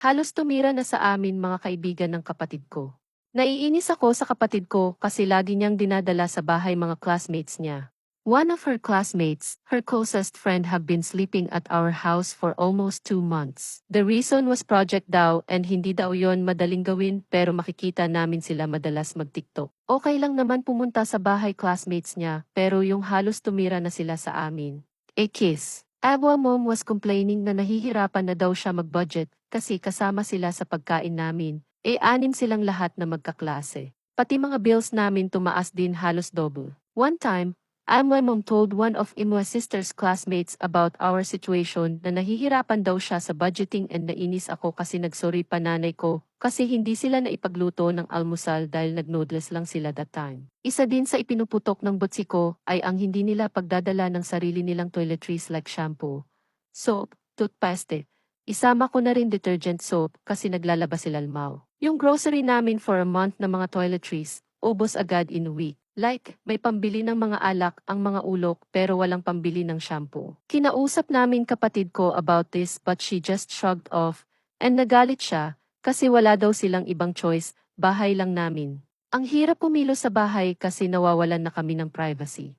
Halos tumira na sa amin mga kaibigan ng kapatid ko. Naiinis ako sa kapatid ko kasi lagi niyang dinadala sa bahay mga classmates niya. One of her classmates, her closest friend, have been sleeping at our house for almost 2 months. The reason was project daw and hindi daw yon madaling gawin pero makikita namin sila madalas mag-TikTok. Okay lang naman pumunta sa bahay classmates niya pero yung halos tumira na sila sa amin. Kiss. Our mom was complaining na nahihirapan na daw siya mag-budget kasi kasama sila sa pagkain namin. Anim silang lahat na magkaklase. Pati mga bills namin tumaas din halos double. One time, my mom told one of Imwa's sister's classmates about our situation na nahihirapan daw siya sa budgeting and nainis ako kasi nagsorry pa nanay ko kasi hindi sila naipagluto ng almusal dahil nag-noodles lang sila that time. Isa din sa ipinuputok ng butsi ko ay ang hindi nila pagdadala ng sarili nilang toiletries like shampoo, soap, toothpaste. Isama ko na rin detergent soap kasi naglalaba sila almaw. Yung grocery namin for a month na mga toiletries, ubos agad in a week. Like, may pambili ng mga alak ang mga ulok pero walang pambili ng shampoo. Kinausap namin kapatid ko about this but she just shrugged off and nagalit siya kasi wala daw silang ibang choice, bahay lang namin. Ang hirap pumilo sa bahay kasi nawawalan na kami ng privacy.